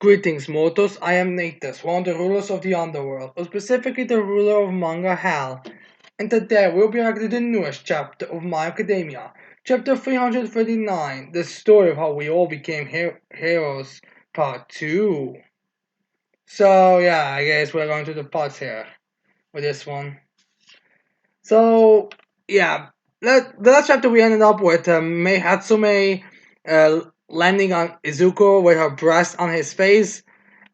Greetings, mortals. I am Natus, one of the rulers of the underworld, or specifically the ruler of Manga Hell. And today we'll be reacting to the newest chapter of My Academia, chapter 339, the story of how we all became heroes, part 2. So, yeah, I guess we're going to the parts here with this one. So, yeah, the last chapter we ended up with Mei Hatsume landing on Izuku with her breast on his face.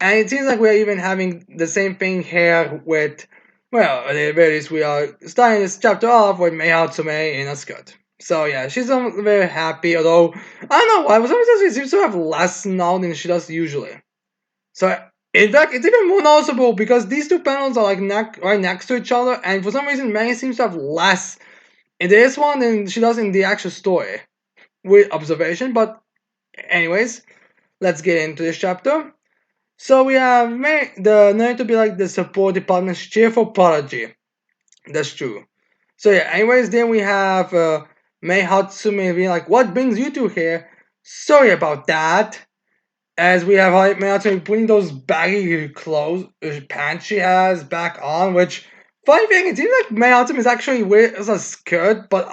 And it seems like we're even having the same thing here with, well, at the very least, we are starting this chapter off with Mei Hatsume in a skirt. So yeah, she's very happy, although, I don't know why, for some reason she seems to have less now than she does usually. So, in fact, it's even more noticeable because these two panels are like right next to each other, and for some reason Mei seems to have less in this one than she does in the actual story. With observation, but anyways, let's get into this chapter. So we have the name to be like the support department's cheerful prodigy. That's true. So yeah, anyways, then we have Mei Hatsume being like, "What brings you two here?" Sorry about that. As we have Mei Hatsume putting those baggy clothes, pants she has back on, which, funny thing, it seems like Mei Hatsume is actually wears a skirt, but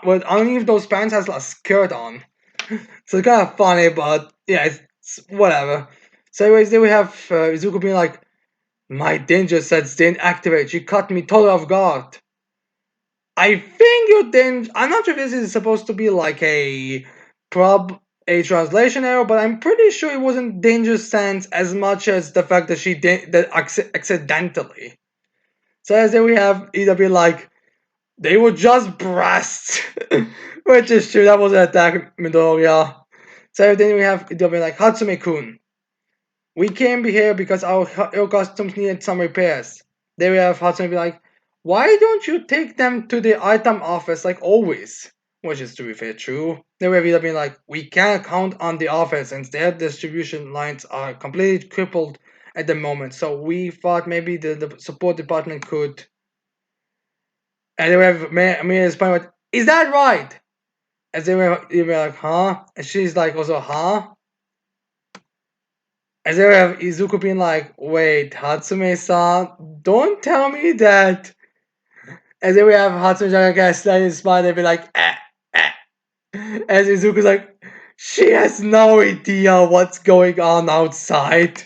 underneath those pants has a skirt on. So it's kind of funny, but yeah, it's whatever. So anyways, then we have Izuku being like, "My danger sense didn't activate. She caught me totally off guard." I think your danger. I'm not sure if this is supposed to be like a translation error, but I'm pretty sure it wasn't danger sense as much as the fact that she did that accidentally. So as then we have either be like, they were just breasts, which is true. That was an attack Midoriya. So then we have either be like Hatsume-kun. We came here because our customs needed some repairs. Then we have Hatsune be like, why don't you take them to the item office like always? Which is to be fair true. Then we have either been like, we can't count on the office since their distribution lines are completely crippled at the moment. So we thought maybe the support department could. And then we have Mia's point like, is that right? And then we're like, huh? And she's like also, huh? And then we have Izuku being like, wait, Hatsume-san, don't tell me that. And then we have Hatsume-san kind of sliding his spine and be like, eh. As Izuku's like, she has no idea what's going on outside.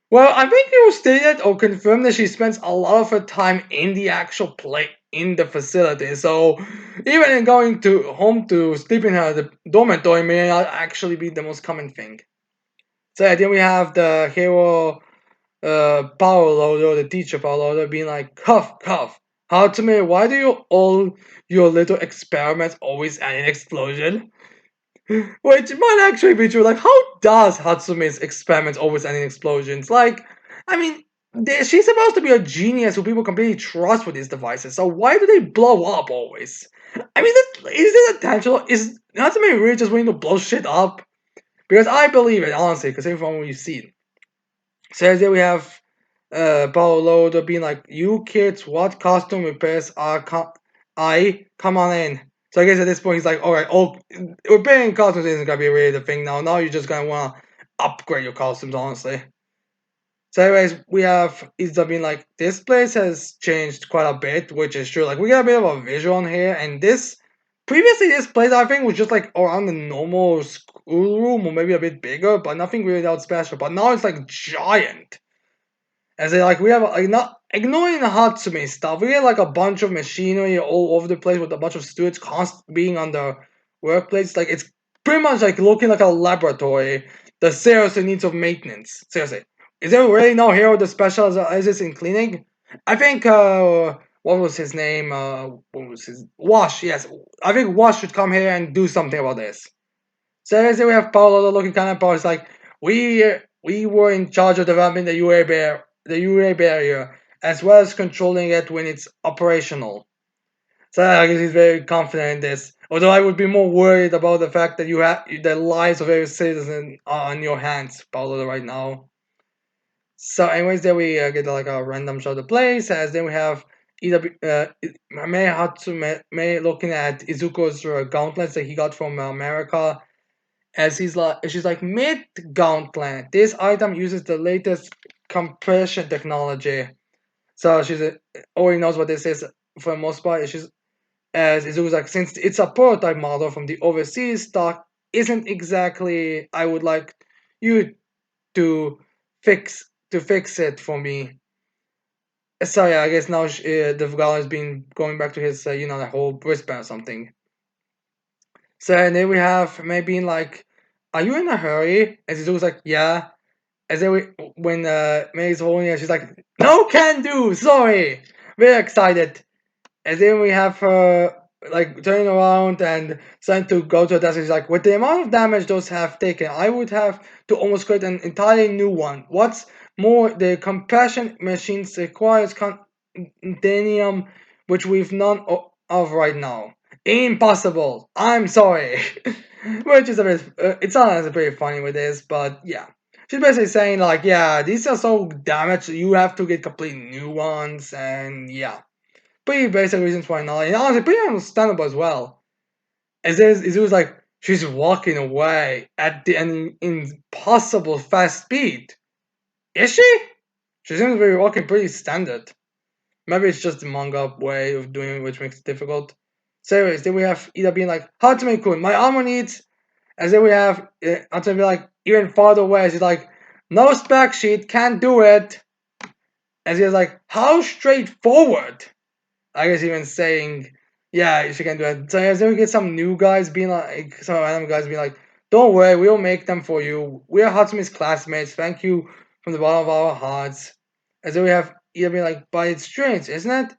Well, I think it was stated or confirmed that she spends a lot of her time in the actual play in the facility. So even in going to home to sleep in her dormitory may not actually be the most common thing. So yeah, then we have the hero power loader, the teacher power loader, being like, cough, cough. Hatsume, why do you all your little experiments always end in explosion? Which might actually be true. Like, how does Hatsume's experiments always end in explosions? Like, I mean, she's supposed to be a genius who people completely trust with these devices. So why do they blow up always? I mean, is this intentional? Is Hatsume really just willing to blow shit up? Because I believe it, honestly, because everyone we've seen. So there we have Paolo being like, you kids, what costume repairs are come on in. So I guess at this point he's like, alright, repairing costumes isn't gonna be really the thing now. Now you're just gonna wanna upgrade your costumes, honestly. So anyways, we have Izza being like, this place has changed quite a bit, which is true. Like we got a bit of a visual on here, and previously this place I think was just like around the normal schoolroom or maybe a bit bigger, but nothing really that special. But now it's like giant. As in, like, we have, like, not ignoring the Hatsume stuff, we have, like, a bunch of machinery all over the place with a bunch of students being on the workplace. Like, it's pretty much, like, looking like a laboratory that seriously needs of maintenance. Seriously. Is there really no hero that specializes in cleaning? I think, what was his name? What was his... Wash, yes. I think Wash should come here and do something about this. So, as we have Paolo looking kind of Paul. It's like, we were in charge of developing the UA barrier, as well as controlling it when it's operational. So I guess he's very confident in this. Although I would be more worried about the fact that you have the lives of every citizen are on your hands, Paolo, right now. So, anyways, then we get like a random shot of the place, as then we have either Mei Hatsume looking at Izuku's gauntlets that he got from America, As she's like mid gauntlet. This item uses the latest compression technology. So already knows what this is for the most part. She's as it was like since it's a prototype model from the overseas stock isn't exactly I would like you to fix it for me. So yeah, I guess now the Vgal has been going back to his the whole wristband or something. So and then we have maybe in like, are you in a hurry? And Suzuki's like, yeah. And then when May's holding it, she's like, no can do, sorry. Very excited. And then we have her like turning around and starting to go to a desk. She's like, with the amount of damage those have taken, I would have to almost create an entirely new one. What's more, the compression machines requires continuum, which we've none of right now. Impossible. I'm sorry. Which is a bit, it sounds pretty funny with this, but yeah. She's basically saying like, yeah, these are so damaged, you have to get completely new ones, and yeah, pretty basic reasons why not. And honestly, pretty understandable as well. As it was like she's walking away at an impossible fast speed. Is she? She seems to be walking pretty standard. Maybe it's just the manga way of doing it, which makes it difficult. So, anyways, then we have Ida being like, Hatsune-kun, my armor needs. And then we have Hatsune be like, even farther away. She's like, no spec sheet, can't do it. And she's like, how straightforward. I guess even saying, yeah, she can do it. So as then we get some new guys being like, some random guys being like, don't worry, we'll make them for you. We are Hatsumi's classmates. Thank you from the bottom of our hearts. And then we have Ida being like, but it's strange, isn't it?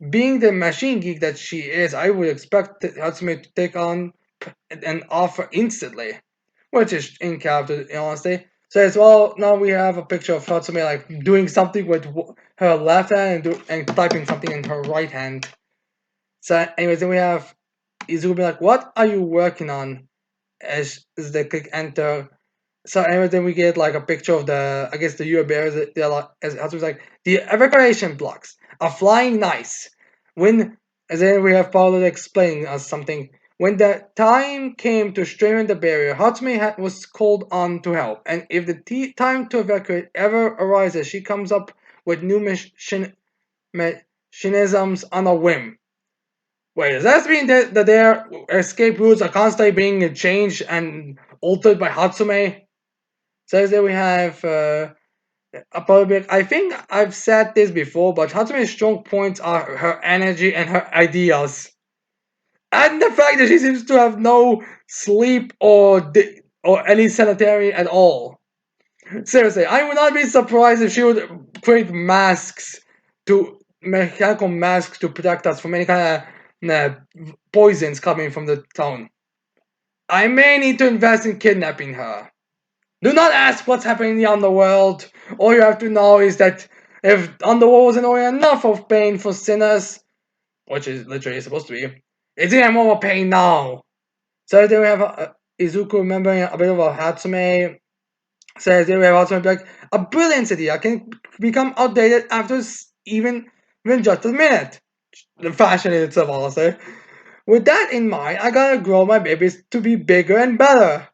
Being the machine geek that she is, I would expect Hatsume to take on an offer instantly, which is in character, in honesty. So as well, now we have a picture of Hatsume like doing something with her left hand and typing something in her right hand. So, anyways, then we have Izuku be like, "What are you working on?" As they click enter. So, anyways, then we get like a picture of I guess the UA bears. They're like, as Hatsume's like, the evacuation blocks are flying nice. When, and then we have Paolo explaining us something. When the time came to strengthen the barrier, Hatsume was called on to help. And if the time to evacuate ever arises, she comes up with new mechanisms on a whim. Wait, does that mean that their escape routes are constantly being changed and altered by Hatsume? Says that we have a public. I think I've said this before, but Hatsume's strong points are her energy and her ideas, and the fact that she seems to have no sleep or any sanitary at all. Seriously, I would not be surprised if she would create mechanical masks to protect us from any kind of poisons coming from the town. I may need to invest in kidnapping her. Do not ask what's happening in the underworld. All you have to know is that if underworld wasn't already enough of pain for sinners, which is literally supposed to be, it's even more pain now. So then we have Izuku remembering a bit of a Hatsume. Says they were also like a brilliant idea can become outdated after even just a minute. The fashion in itself, honestly. With that in mind, I gotta grow my babies to be bigger and better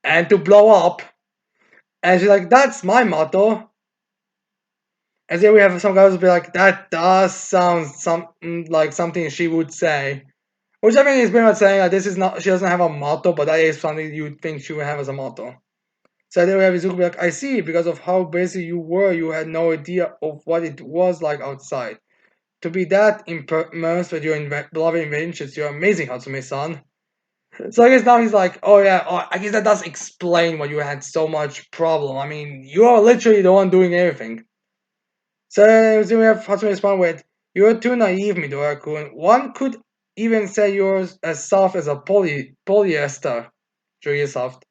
and to blow up. And she's like, that's my motto. And then we have some guys who be like, that does sound like something she would say. Which I think is pretty much saying that this is not, she doesn't have a motto, but that is something you'd think she would have as a motto. So then we have Izuku be like, I see, because of how busy you were, you had no idea of what it was like outside. To be that immersed with your beloved inventions, you're amazing, Hatsume-san. So I guess now he's like, oh yeah, I guess that does explain why you had so much problem. I mean, you are literally the one doing everything. So then we have Hatsune respond with, you're too naive, Midora-kun. One could even say you're as soft as a polyester. Sure, you're soft.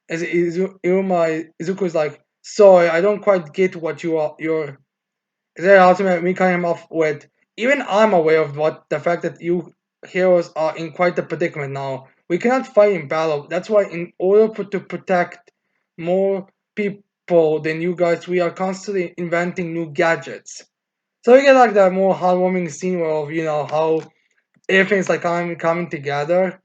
As Izuku is like, sorry, I don't quite get what you're. Then ultimately we cut him off with, even I'm aware of what the fact that you heroes are in quite a predicament now. We cannot fight in battle. That's why, in order to protect more people than you guys, we are constantly inventing new gadgets. So we get like that more heartwarming scene of how everything's like coming together.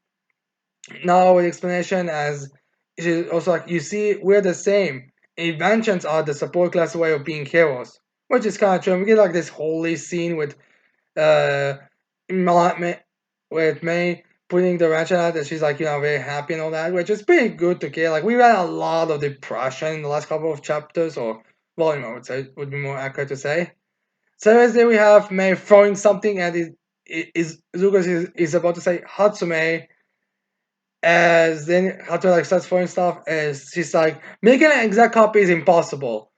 Now with explanation as she's also like, you see, we're the same. Inventions are the support class way of being heroes, which is kind of true. We get like this holy scene with uh, with May putting the wrench out, and she's like, very happy and all that, which is pretty good to get. Like we read a lot of depression in the last couple of chapters, or volume, I would say, would be more accurate to say. So as there we have May throwing something at is about to say Hatsume, as then Hatsume like starts throwing stuff, as she's like, making an exact copy is impossible.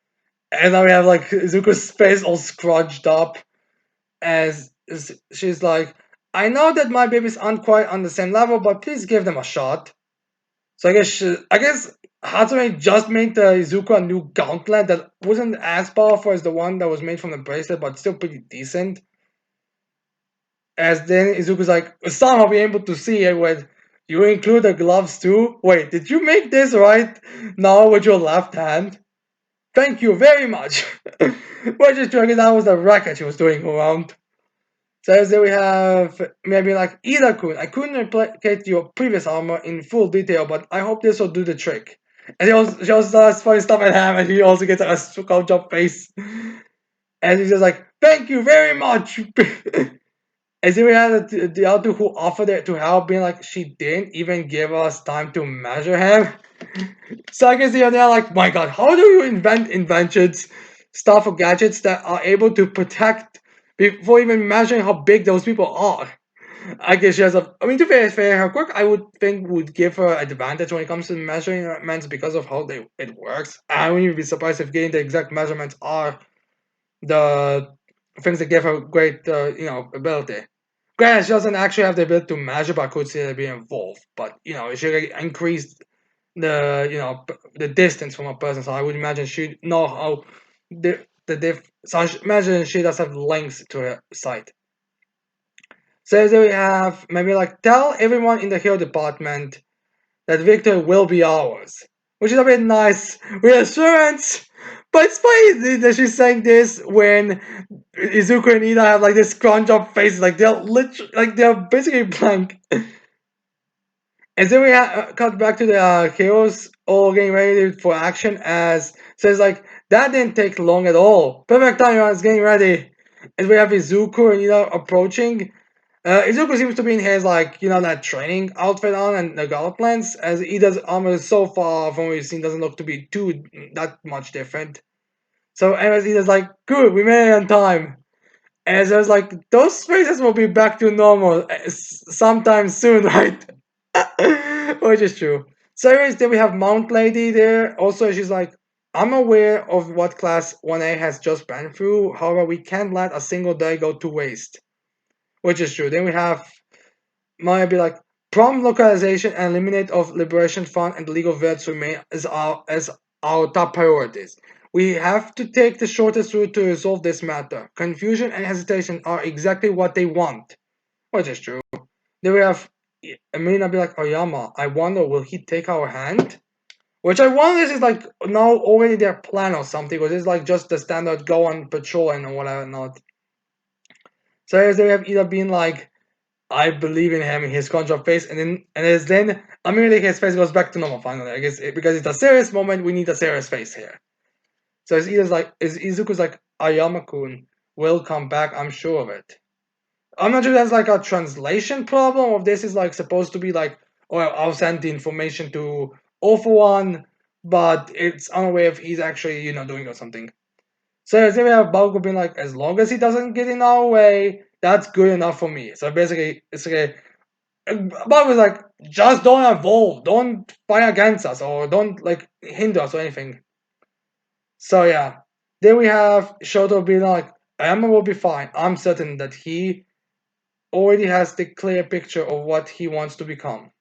And now we have like Zuko's face all scrunched up, as she's like, I know that my babies aren't quite on the same level, but please give them a shot. So I guess Hatsume just made the Izuku a new gauntlet that wasn't as powerful as the one that was made from the bracelet, but still pretty decent. As then Izuku's like, son, I'll be able to see it with you include the gloves too? Wait, did you make this right now with your left hand? Thank you very much. Which is true, that was the racket she was doing around. So then we have maybe like Ida-kun. I couldn't replicate your previous armor in full detail, but I hope this will do the trick. And she also starts throwing stuff at him, and he also gets like, a skull jump face. And he's just like, thank you very much. And then we had the other who offered it to help, being like, she didn't even give us time to measure him. So I guess they're like, my god, how do you invent inventions, stuff or gadgets that are able to protect before even measuring how big those people are? I guess she has a. I mean, to be fair, her quirk I would think would give her advantage when it comes to measurements because of how it works. I wouldn't even be surprised if getting the exact measurements are the things that give her great, ability. Granted, she doesn't actually have the ability to measure, but I could see her being involved. But she increased the distance from a person, so I would imagine she'd know how So I imagine she does have links to her site. So then we have maybe like tell everyone in the hero department that Victor will be ours, which is a bit nice reassurance. But it's funny that she's saying this when Izuku and Ida have like this scrunch up faces, like they're basically blank. And then we cut back to the heroes all getting ready for action as says like that didn't take long at all. Perfect time, everyone's getting ready. And we have Izuku and Ida approaching. Izuku seems to be in his that training outfit on and the gallop lens, as Ida's armor is so far from what we've seen doesn't look to be too that much different. So anyways, Ida's like, good, we made it on time. And so I was like, those faces will be back to normal sometime soon, right? Which is true. So anyways, then we have Mount Lady there. Also, she's like, I'm aware of what Class 1A has just been through. However, we can't let a single day go to waste. Which is true. Then we have Maya be like, prompt localization and eliminate of Liberation Front and the League of Worlds remain as our top priorities. We have to take the shortest route to resolve this matter. Confusion and hesitation are exactly what they want. Which is true. Then we have Amina be like, Oyama, I wonder, will he take our hand? Which I wonder this is like now already their plan or something, or this is like just the standard go on patrol and whatever not. So as they have either been like, I believe in him, his contract face, and then immediately his face goes back to normal finally. I guess because it's a serious moment, we need a serious face here. So it's either like Izuku's like Ayama-kun will come back, I'm sure of it. I'm not sure if that's like a translation problem, or if this is like supposed to be like, oh, I'll send the information to All for One, but it's unaware if he's actually doing or something. So then we have Bakugo being like, as long as he doesn't get in our way, that's good enough for me. So basically, it's okay. Bakugo's like, just don't evolve, don't fight against us, or don't like hinder us or anything. So yeah, then we have Shoto being like, Emma will be fine. I'm certain that he already has the clear picture of what he wants to become,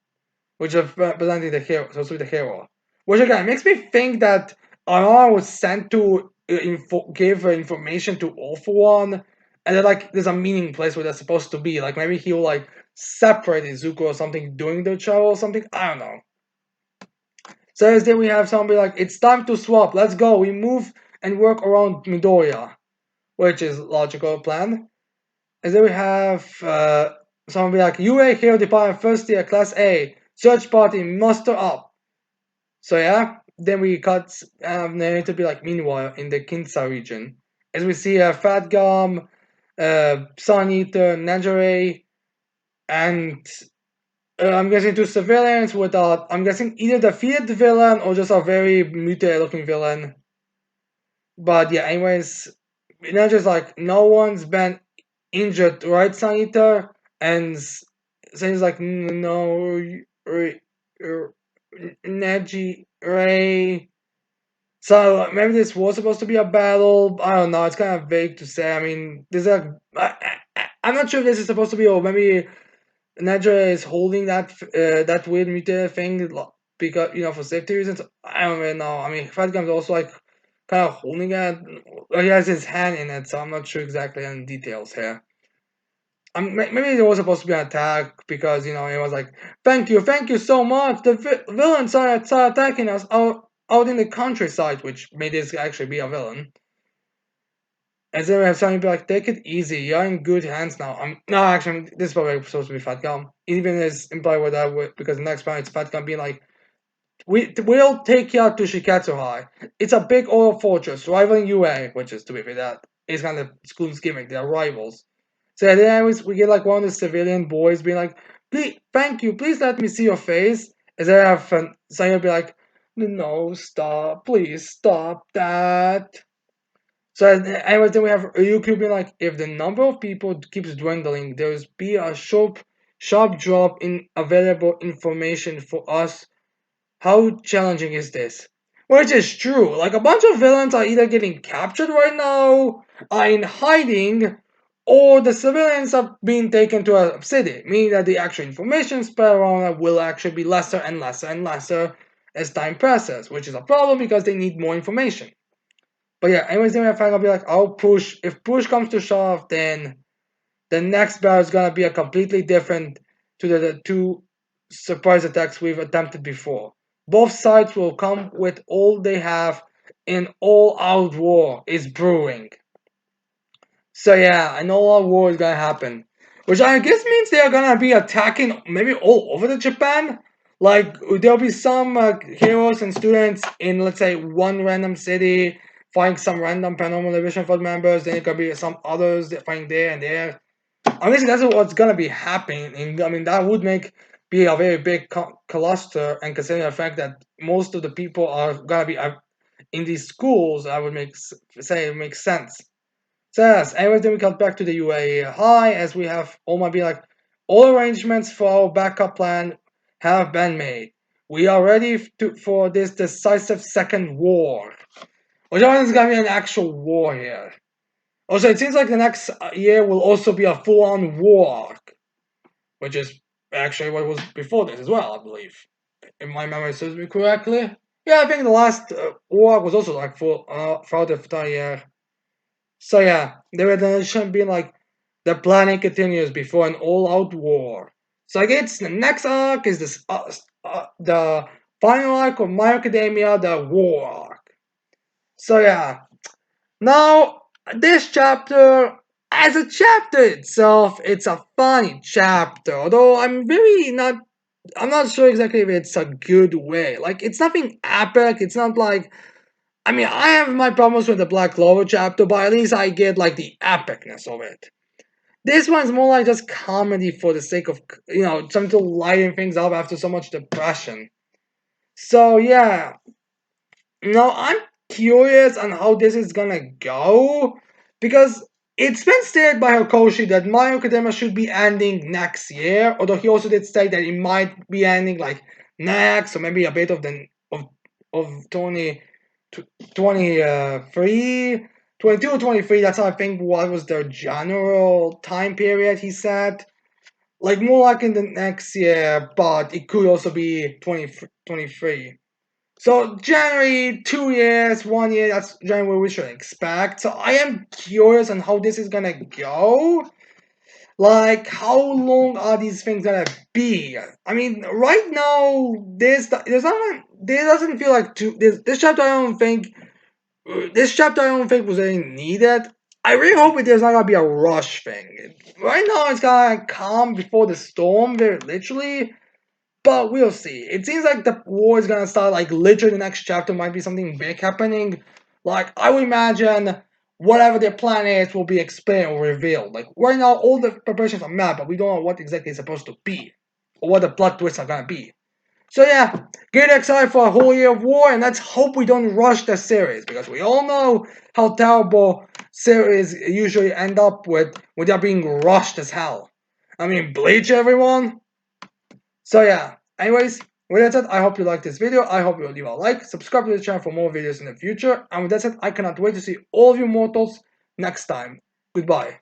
which is presenting the hero, so to the hero. Which again makes me think that Anara was sent to give information to All for One, and then like there's a meaning place where that's supposed to be. Like maybe he'll like separate Izuku or something during the travel or something. I don't know. So then we have somebody like, it's time to swap. Let's go. We move and work around Midoriya, which is logical plan. And then we have somebody like UA Hero Department First Year Class A. Search party, muster up. So yeah, then we cut then to be like meanwhile in the Kinsa region, as we see Fat Gum, Sun Eater, Najare, and I'm guessing two civilians without. I'm guessing either defeated villain or just a very mutated looking villain. But yeah, anyways, not just like no one's been injured, right, Sun Eater? And Sane's like, no, Neji, Ray. So maybe this was supposed to be a battle. I don't know. It's kind of vague to say. I mean, there's a. I'm not sure if this is supposed to be, or maybe Nedra is holding that weird mutated thing because for safety reasons. I don't really know. I mean, Fat Gum's also like kind of holding it. He has his hand in it, so I'm not sure exactly on details here. Maybe it was supposed to be an attack because it was like, thank you so much. The villains are attacking us out in the countryside, which made this actually be a villain. And then we have something be like, take it easy, you're in good hands now. No, actually, this is probably supposed to be Fat Gum. Even as implied with that, because the next part it's Fat Gum being like, we'll take you out to Shikatsuhai. It's a big oil fortress rivaling UA, which is to be fair, that is kind of school's gimmick. They're rivals. So then we get like one of the civilian boys being like, please, thank you, please let me see your face. And then I have Sanyo be like, no, stop, please stop that. So anyways, then we have Ryukyu being like, if the number of people keeps dwindling, there's be a sharp drop in available information for us. How challenging is this? Which is true. Like a bunch of villains are either getting captured right now, are in hiding, or the civilians are being taken to a city, meaning that the actual information spread around will actually be lesser and lesser and lesser as time passes, which is a problem because they need more information. But yeah, anyways, then we have I'll be like, I'll push. If push comes to shove, then the next battle is gonna be a completely different to the two surprise attacks we've attempted before. Both sides will come with all they have. An all-out war is brewing. So yeah, an all-out war is gonna happen, which I guess means they are gonna be attacking maybe all over the Japan. Like there'll be some heroes and students in, let's say, one random city fighting some random paranormal division force members. Then it could be some others that fighting there and there. Honestly, that's what's gonna be happening. And I mean, that would be a very big cluster, and considering the fact that most of the people are gonna be in these schools, I would say it makes sense. So yes, anyways, then we cut back to the UAE high as we have Oma be like, all arrangements for our backup plan have been made. We are ready for this decisive second war. Which I think is gonna be an actual war here. Also, it seems like the next year will also be a full-on war arc, which is actually what was before this as well, I believe. If my memory serves me correctly. Yeah, I think the last war arc was also like full throughout the entire year. So yeah, there would be like the planning continues before an all-out war. So I guess the next arc is the final arc of My Academia, the war arc. So yeah, now this chapter, as a chapter itself, it's a funny chapter. Although I'm not sure exactly if it's a good way. Like it's nothing epic. It's not like I mean, I have my problems with the Black Clover chapter, but at least I get like the epicness of it. This one's more like just comedy for the sake of something to lighten things up after so much depression. So yeah, now I'm curious on how this is gonna go because it's been stated by Hokoshi that My Academia should be ending next year, although he also did state that it might be ending like next or maybe a bit of 23, 22 or 23. That's I think what was the general time period he said. Like more like in the next year, but it could also be 2023. So January, 2 years, 1 year, that's generally what we should expect. So I am curious on how this is gonna go. Like, how long are these things gonna be? I mean, right now, there doesn't feel like this chapter. This chapter I don't think was really needed. I really hope there's not gonna be a rush thing. Right now, it's kind of calm before the storm, very literally. But we'll see. It seems like the war is gonna start like literally the next chapter might be something big happening. Like I would imagine whatever their plan is will be explained or revealed. Like right now all the preparations are mad, but we don't know what exactly it's supposed to be. Or what the plot twists are gonna be. So yeah, get excited for a whole year of war, and let's hope we don't rush the series, because we all know how terrible series usually end up with when they're being rushed as hell. I mean, Bleach, everyone. So yeah, anyways, with that said, I hope you liked this video. I hope you'll leave a like, subscribe to the channel for more videos in the future. And with that said, I cannot wait to see all of you mortals next time. Goodbye.